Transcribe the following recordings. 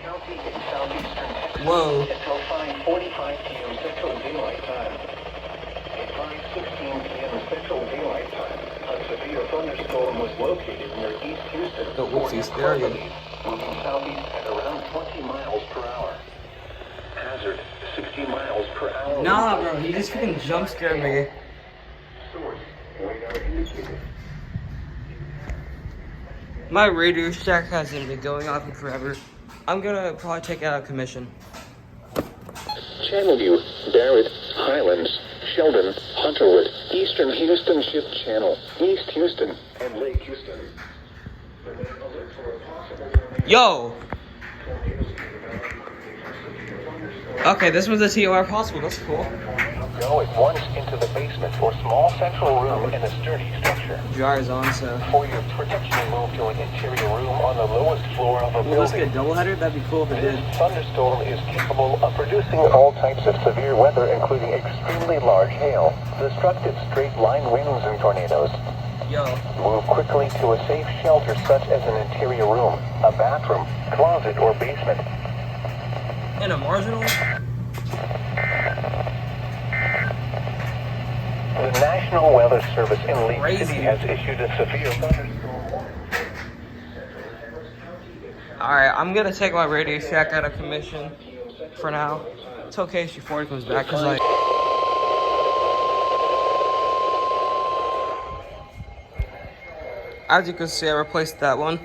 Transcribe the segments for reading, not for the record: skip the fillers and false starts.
County in southeastern Texas. Whoa. Until 5:45 p.m. Central Daylight Time. At 5:16 p.m. Central Daylight Time, a severe thunderstorm was located near East Houston. Oh, whoopsies, there I go. Moving southeast at around 20 miles per hour. Hazard, 60 miles per hour. Nah, bro, he just freaking jump scared me. Source, radar indicated. My Radio Shack hasn't been going off in forever. I'm gonna probably take it out of commission. Channelview, Barrett, Highlands, Sheldon, Hunterwood, Eastern Houston Ship Channel, East Houston, and Lake Houston. Yo! Okay, this was a TOR possible, that's cool. Go at once into the basement or small central room in a sturdy structure. Dryer's on, so. For your protection, move to an interior room on the lowest floor of a Will this building. get a doubleheader? That'd be cool if it This did. thunderstorm is capable of producing all types of severe weather, including extremely large hail, destructive straight-line winds, and tornadoes. Yo. Move quickly to a safe shelter such as an interior room, a bathroom, closet, or basement. In a marginal? The National Weather Service in Lake Crazy. City has issued a severe thunderstorm warning. Alright, I'm gonna take my Radio Shack out of commission for now. It's okay if G40 comes back, cause like... As you can see, I replaced that one.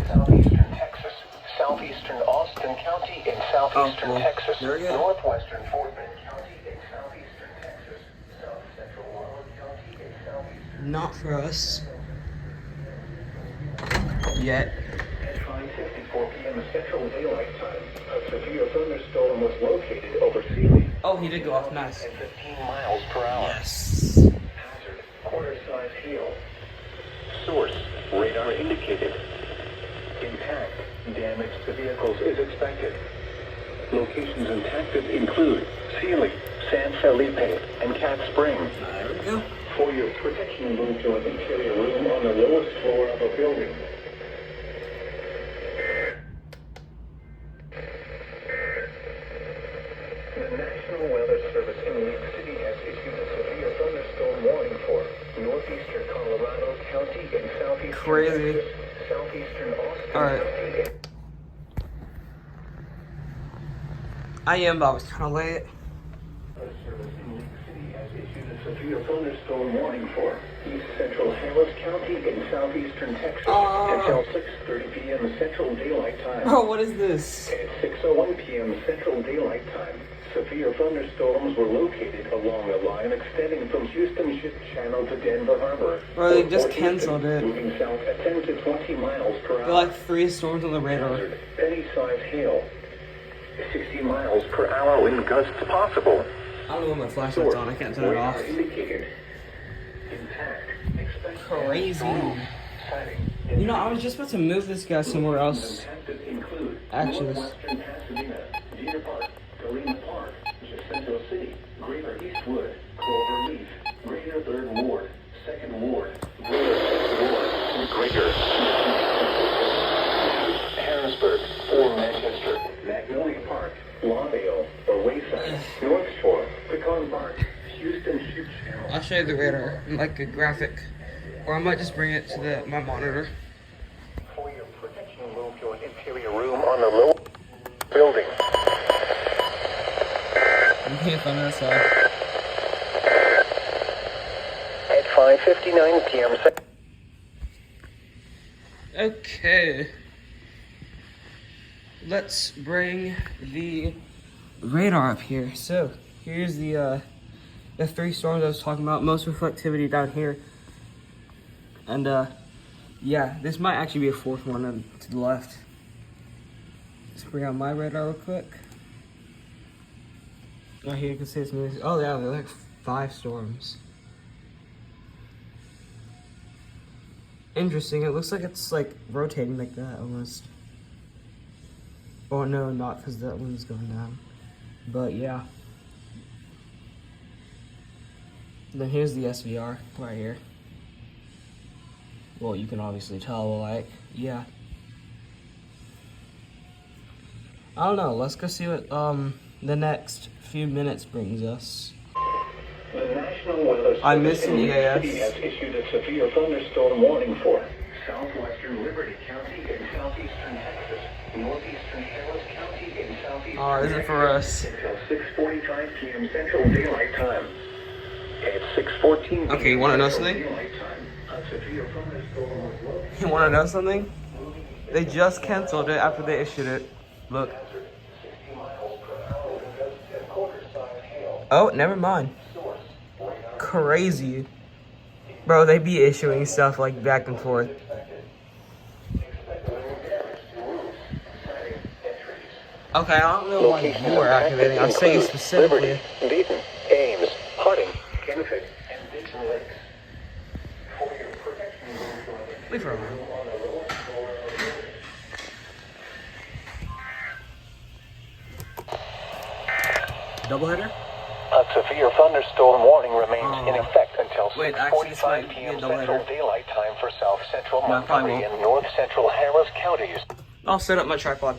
Southeastern Texas, southeastern Austin County in southeastern cool. Texas, There we go. northwestern Fort Bend County in southeastern Texas, south central Wallen County in southeastern. Not for us. Yet. At 5:54 p.m. Central Daylight Time, a severe thunderstorm was located over Sealy. Oh, he did go off, nice. At 15 miles per hour. Yes. Hazard, quarter-size hail. Source, radar indicated. Intact, damage to vehicles is expected. Locations impacted include Sealy, San Felipe, and Cat Springs. There we go. For your protection, move to an interior room on the lowest floor of a building. The National Weather Service in Lake City has issued a severe thunderstorm warning for northeastern Colorado County and southeastern Crazy. Texas, southeastern Austin Alright. County. I am, but I was kind of late. Weather Service in Lake City has issued a severe thunderstorm warning for east central Harris County and southeastern Texas until 6:30 p.m. Central Daylight Time. Bro, what is this? At 6:01 p.m. Central Daylight Time, severe thunderstorms were located along a line extending from Houston Ship Channel to Denver Harbor. Bro, they just Fort Houston, canceled it. Moving south at 10 to 20 miles per There hour. are like 3 storms on the radar. Hazard, penny-sized hail. 60 miles per hour wind gusts possible. I don't know what my flashlight's on, I can't turn it Radar off. indicated. Intact. Expect Crazy. sighting. You know, I was just about to move this guy somewhere else. Impacted include Actually, Northwestern Pasadena, Deer Park, Galena Park, Jacinto City, Greater Eastwood, Cloverleaf, Greater Third Ward, Second Ward, Greater Fifth Ward, Greater Harrisburg, or Manchester, Magnolia Park, Lawndale, or Wayside, North Shore, Pecan Park, Houston Ship Channel. I'll show you the radar, like a graphic. Or I might just bring it to my monitor. For your protection, move to an interior room on the low building. You can't find that side. At 5:59 p.m. Okay. Let's bring the radar up here. So, here's the 3 storms I was talking about. Most reflectivity down here. And, yeah, this might actually be a 4th one to the left. Let's bring out my radar real quick. Oh, here you can see it's moving. Oh, yeah, there are like 5 storms. Interesting. It looks like it's like rotating like that almost. Oh, no, not because that one's going down. But, yeah. Then here's the SVR right here. Well, you can obviously tell, like, yeah. I don't know, let's go see what the next few minutes brings us. The National Weather Service I'm missing in New York EAS. City has issued a severe thunderstorm warning for southwestern Liberty County in southeastern Texas, northeastern Harris County in southeastern Oh, is it for us? until 6:45 p.m. Central Daylight Time. At 6:14 p.m. Okay, you wanna know Central something? Daylight Time, a severe thunderstorm was located. You wanna know something? They just canceled it after they issued it. Look. 60 miles per hour with a quarter-size hail. Oh, never mind. Source, radar. Crazy. Bro, they be issuing stuff like back and forth. Okay, I don't know why you are activating. I'm saying specifically. Liberty, Dayton, Ames, Harding, Kennebec, and Dixon Lakes. For your protection, Leave her alone. Doubleheader? A severe thunderstorm warning remains in effect until Wait, actually, this might 6:45 be a p.m. doubleheader. Central Daylight Time for South Central No, it probably Montgomery won't. and North Central Harris counties. I'll set up my tripod.